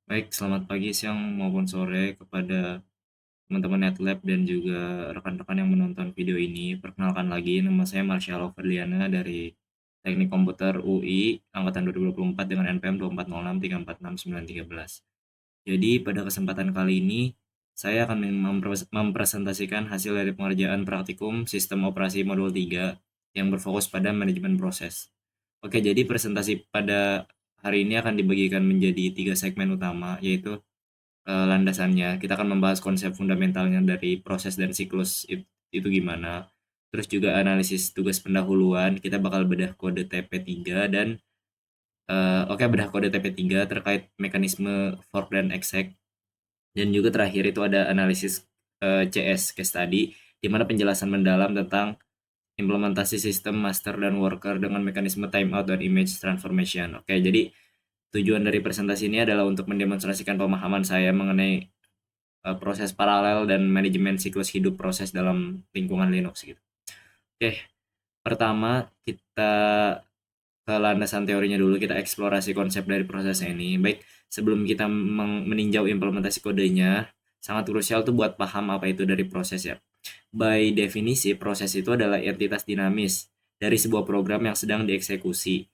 Baik, selamat pagi, siang, maupun sore kepada teman-teman NetLab dan juga rekan-rekan yang menonton video ini. Perkenalkan lagi, nama saya Marsyalo Ferdiana dari Teknik Komputer UI Angkatan 2024 dengan NPM 24063469311. Jadi, pada kesempatan kali ini, saya akan mempresentasikan hasil dari pengerjaan praktikum Sistem Operasi Modul 3 yang berfokus pada manajemen proses. Oke, jadi presentasi pada hari ini akan dibagikan menjadi 3 segmen utama, yaitu landasannya. Kita akan membahas konsep fundamentalnya dari proses dan siklus itu gimana. Terus juga analisis tugas pendahuluan, kita bakal bedah kode TP3 dan bedah kode TP3 terkait mekanisme fork dan exec. Dan juga terakhir itu ada analisis CS case study, di mana penjelasan mendalam tentang implementasi sistem master dan worker dengan mekanisme timeout dan image transformation. Oke, jadi tujuan dari presentasi ini adalah untuk mendemonstrasikan pemahaman saya mengenai proses paralel dan manajemen siklus hidup proses dalam lingkungan Linux gitu. Oke, pertama kita ke landasan teorinya dulu, kita eksplorasi konsep dari proses ini. Baik, sebelum kita meninjau implementasi kodenya, sangat krusial tuh buat paham apa itu dari proses ya. By definisi, proses itu adalah entitas dinamis dari sebuah program yang sedang dieksekusi.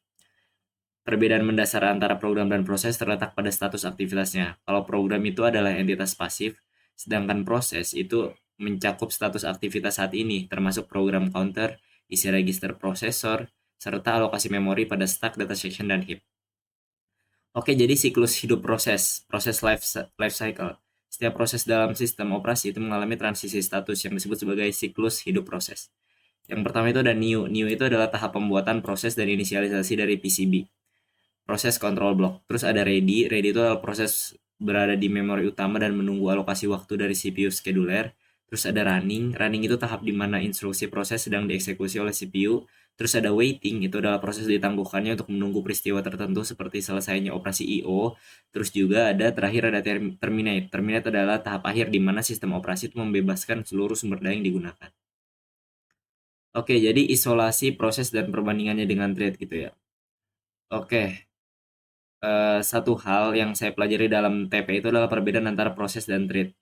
Perbedaan mendasar antara program dan proses terletak pada status aktivitasnya. Kalau program itu adalah entitas pasif, sedangkan proses itu mencakup status aktivitas saat ini, termasuk program counter, isi register prosesor, serta alokasi memori pada stack, data section, dan heap. Oke, jadi siklus hidup proses life cycle. Setiap proses dalam sistem operasi itu mengalami transisi status yang disebut sebagai siklus hidup proses. Yang pertama itu ada new. New itu adalah tahap pembuatan proses dan inisialisasi dari PCB. Proses control block. Terus ada ready. Ready itu adalah proses berada di memori utama dan menunggu alokasi waktu dari CPU scheduler. Terus ada running. Running itu tahap di mana instruksi proses sedang dieksekusi oleh CPU. Terus ada waiting, itu adalah proses ditangguhkannya untuk menunggu peristiwa tertentu seperti selesainya operasi I/O. Terus juga ada terakhir ada terminate. Terminate adalah tahap akhir di mana sistem operasi itu membebaskan seluruh sumber daya yang digunakan. Oke, jadi isolasi proses dan perbandingannya dengan thread gitu ya. Oke, satu hal yang saya pelajari dalam TP itu adalah perbedaan antara proses dan thread.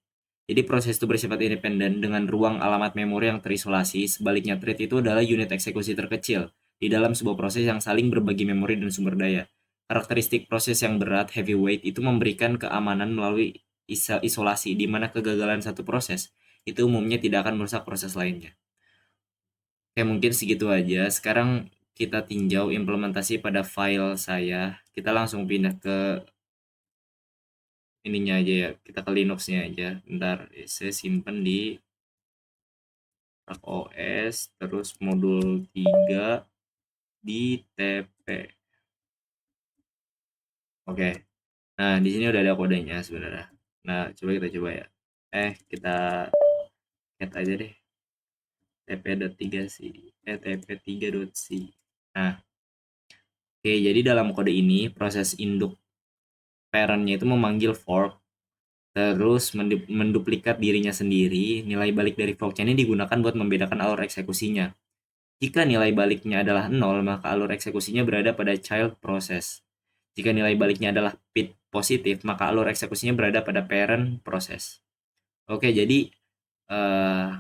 Jadi proses itu bersifat independen dengan ruang alamat memori yang terisolasi, sebaliknya thread itu adalah unit eksekusi terkecil di dalam sebuah proses yang saling berbagi memori dan sumber daya. Karakteristik proses yang berat, heavyweight, itu memberikan keamanan melalui isolasi, di mana kegagalan satu proses itu umumnya tidak akan merusak proses lainnya. Oke, mungkin segitu aja. Sekarang kita tinjau implementasi pada file saya. Kita langsung pindah ke ininya aja ya, kita ke Linux-nya aja. Bentar, saya simpen di OS, terus modul 3 di TP. Oke. Nah, di sini udah ada kodenya sebenarnya. Nah, kita coba ya. Kita get aja deh. tp.3 sih. tp3.c. Nah, oke, jadi dalam kode ini proses induk parent-nya itu memanggil fork, terus menduplikat dirinya sendiri. Nilai balik dari fork-nya ini digunakan buat membedakan alur eksekusinya. Jika nilai baliknya adalah 0, maka alur eksekusinya berada pada child process. Jika nilai baliknya adalah bit positif, maka alur eksekusinya berada pada parent process. Oke, jadi uh,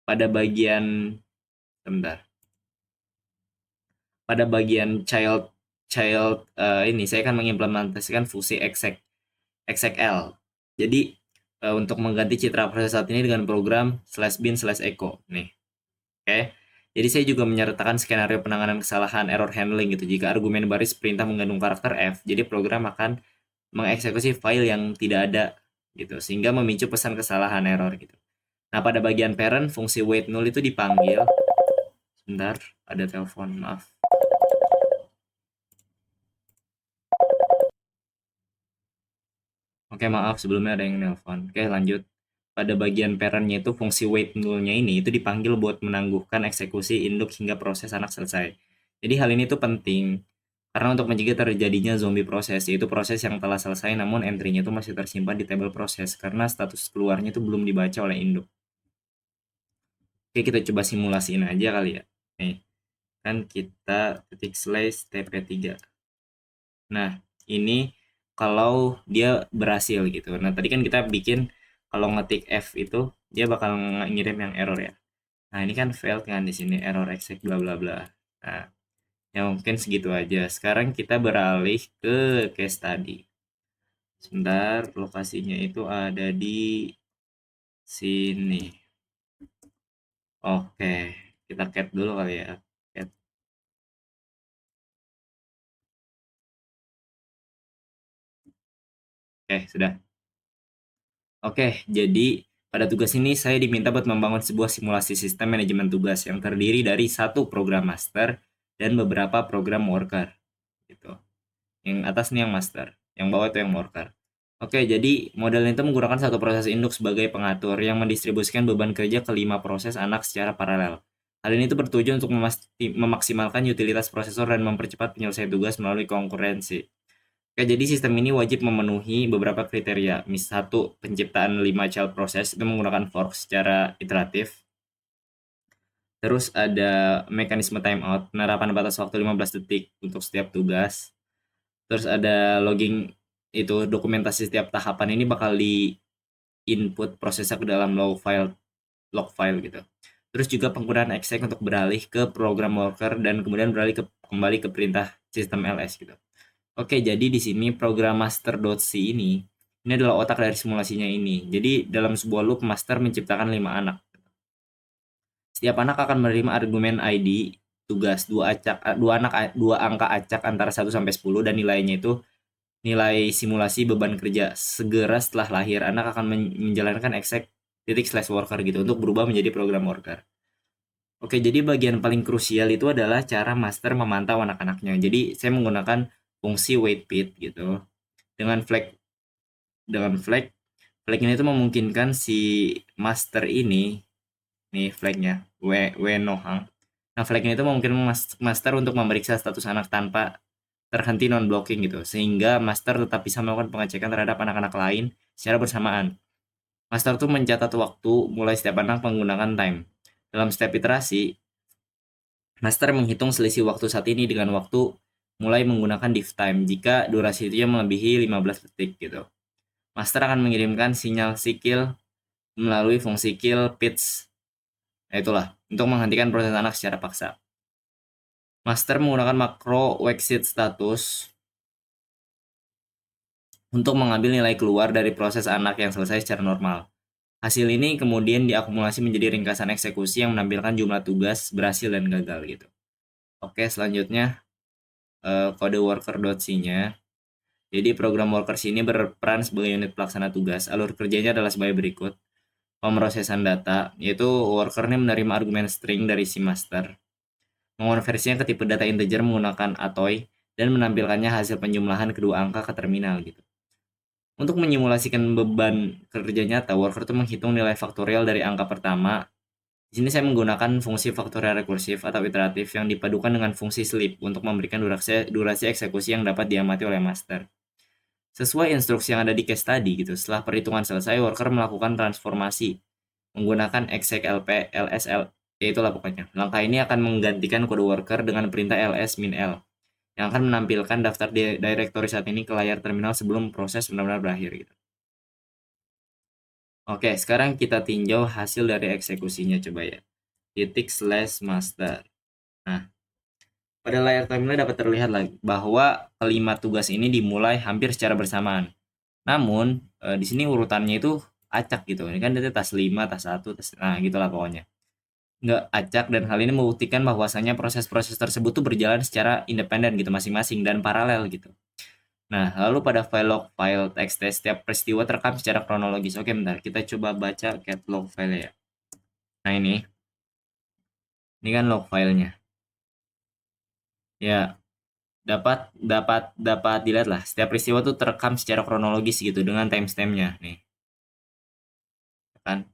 pada bagian sebentar. Pada bagian child child ini saya akan mengimplementasikan fungsi execl. Jadi untuk mengganti citra proses saat ini dengan program /bin/echo nih. Oke. Jadi saya juga menyertakan skenario penanganan kesalahan error handling gitu. Jika argumen baris perintah mengandung karakter F, jadi program akan mengeksekusi file yang tidak ada gitu, sehingga memicu pesan kesalahan error gitu. Nah, pada bagian parent, fungsi wait null itu dipanggil. Sebentar, ada telepon, maaf. Oke, maaf sebelumnya ada yang nelpon. Oke, lanjut. Pada bagian parent-nya itu fungsi wait null-nya ini itu dipanggil buat menangguhkan eksekusi induk hingga proses anak selesai. Jadi hal ini tuh penting karena untuk mencegah terjadinya zombie proses, yaitu proses yang telah selesai namun entry-nya itu masih tersimpan di table proses karena status keluarnya itu belum dibaca oleh induk. Oke, kita coba simulasiin aja kali ya. Nih, kan kita ketik slash tp3. Nah, ini kalau dia berhasil gitu. Nah, tadi kan kita bikin kalau ngetik F itu dia bakal ngirim yang error ya. Nah, ini kan failed kan di sini error exec bla bla bla. Nah, ya mungkin segitu aja. Sekarang kita beralih ke case study. Sebentar, lokasinya itu ada di sini. Oke, kita cat dulu kali ya. Cat. Oke, sudah. Oke, jadi pada tugas ini saya diminta buat membangun sebuah simulasi sistem manajemen tugas yang terdiri dari satu program master dan beberapa program worker. Gitu. Yang atas nih yang master, yang bawah itu yang worker. Oke, jadi model itu menggunakan satu proses induk sebagai pengatur yang mendistribusikan beban kerja ke 5 proses anak secara paralel. Hal ini itu bertujuan untuk memaksimalkan utilitas prosesor dan mempercepat penyelesaian tugas melalui konkurensi. Oke, jadi sistem ini wajib memenuhi beberapa kriteria. Satu, penciptaan 5 child process itu menggunakan fork secara iteratif. Terus ada mekanisme timeout, penerapan batas waktu 15 detik untuk setiap tugas. Terus ada logging, itu dokumentasi setiap tahapan ini bakal di input prosesnya ke dalam log file gitu. Terus juga penggunaan exec untuk beralih ke program worker dan kemudian kembali ke perintah sistem LS gitu. Oke, jadi di sini program master.c ini adalah otak dari simulasinya ini. Jadi dalam sebuah loop master menciptakan 5 anak. Setiap anak akan menerima argumen ID tugas dua angka acak antara 1 sampai 10 dan nilainya itu nilai simulasi beban kerja. Segera setelah lahir anak akan menjalankan exec titik slash worker gitu untuk berubah menjadi program worker. Oke, jadi bagian paling krusial itu adalah cara master memantau anak-anaknya. Jadi saya menggunakan fungsi waitPit gitu. Dengan flag flag ini itu memungkinkan si master ini, nih flagnya Wenohang. Nah, flag ini itu memungkinkan master untuk memeriksa status anak tanpa terhenti non blocking gitu, sehingga master tetap bisa melakukan pengecekan terhadap anak-anak lain secara bersamaan. Master tuh mencatat waktu mulai setiap anak menggunakan time. Dalam setiap iterasi, master menghitung selisih waktu saat ini dengan waktu mulai menggunakan div time jika durasi itu melebihi 15 detik gitu. Master akan mengirimkan sinyal kill melalui fungsi kill pitch. Nah, itulah untuk menghentikan proses anak secara paksa. Master menggunakan makro exit status untuk mengambil nilai keluar dari proses anak yang selesai secara normal. Hasil ini kemudian diakumulasi menjadi ringkasan eksekusi yang menampilkan jumlah tugas berhasil dan gagal gitu. Oke, selanjutnya kode worker.c-nya. Jadi program workers ini berperan sebagai unit pelaksana tugas. Alur kerjanya adalah sebagai berikut. Pemrosesan data, yaitu worker ini menerima argumen string dari si master, mengonversinya ke tipe data integer menggunakan atoy, dan menampilkannya hasil penjumlahan kedua angka ke terminal gitu. Untuk menyimulasikan beban kerja nyata, worker itu menghitung nilai faktorial dari angka pertama. Di sini saya menggunakan fungsi faktorial rekursif atau iteratif yang dipadukan dengan fungsi sleep untuk memberikan durasi eksekusi yang dapat diamati oleh master. Sesuai instruksi yang ada di case tadi gitu, setelah perhitungan selesai, worker melakukan transformasi menggunakan exec lp lsl, ya itulah pokoknya. Langkah ini akan menggantikan kode worker dengan perintah ls min l yang akan menampilkan daftar directory saat ini ke layar terminal sebelum proses benar-benar berakhir gitu. Oke, sekarang kita tinjau hasil dari eksekusinya coba ya. Titik slash master. Nah, pada layar terminal dapat terlihat lagi bahwa kelima tugas ini dimulai hampir secara bersamaan. Namun, di sini urutannya itu acak gitu. Ini kan dari tas 5, tas 1, nah gitulah pokoknya. Nggak acak, dan hal ini membuktikan bahwasanya proses-proses tersebut tuh berjalan secara independen gitu masing-masing dan paralel gitu. Nah, lalu pada file txt setiap peristiwa terekam secara kronologis. Oke, bentar. Kita coba baca cat log file ya. Nah, ini kan log filenya. Ya, dapat dapat dapat dilihat lah. Setiap peristiwa tuh terekam secara kronologis gitu dengan timestampnya nih. Kan?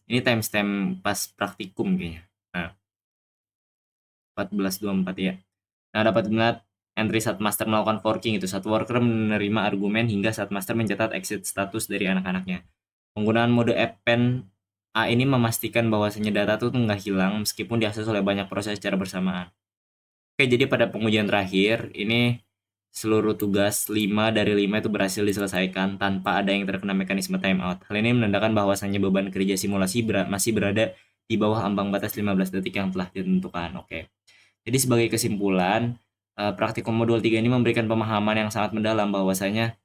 Ini timestamp pas praktikum kayaknya. Nah, 14.24 ya. Nah, dapat dilihat entry saat master melakukan forking itu. Saat worker menerima argumen hingga saat master mencatat exit status dari anak-anaknya. Penggunaan mode append A ini memastikan bahwasanya data itu nggak hilang meskipun diakses oleh banyak proses secara bersamaan. Oke, jadi pada pengujian terakhir ini seluruh tugas 5 dari 5 itu berhasil diselesaikan tanpa ada yang terkena mekanisme timeout. Hal ini menandakan bahwasannya beban kerja simulasi masih berada di bawah ambang batas 15 detik yang telah ditentukan. Oke. Jadi sebagai kesimpulan, praktikum modul 3 ini memberikan pemahaman yang sangat mendalam bahwasanya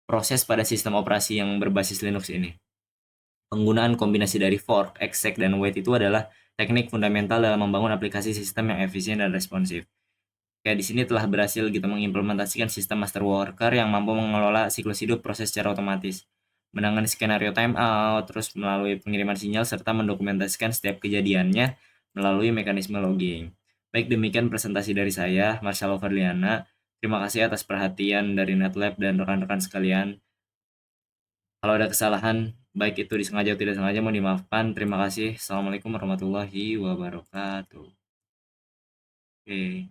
proses pada sistem operasi yang berbasis Linux ini. Penggunaan kombinasi dari fork, exec, dan wait itu adalah teknik fundamental dalam membangun aplikasi sistem yang efisien dan responsif. Kayak di sini telah berhasil gitu mengimplementasikan sistem master worker yang mampu mengelola siklus hidup proses secara otomatis, menangani skenario timeout, terus melalui pengiriman sinyal serta mendokumentasikan setiap kejadiannya melalui mekanisme logging. Baik, demikian presentasi dari saya, Marshall Fadliana. Terima kasih atas perhatian dari NetLab dan rekan-rekan sekalian. Kalau ada kesalahan, baik itu disengaja atau tidak sengaja, mohon dimaafkan. Terima kasih. Assalamualaikum warahmatullahi wabarakatuh. Oke.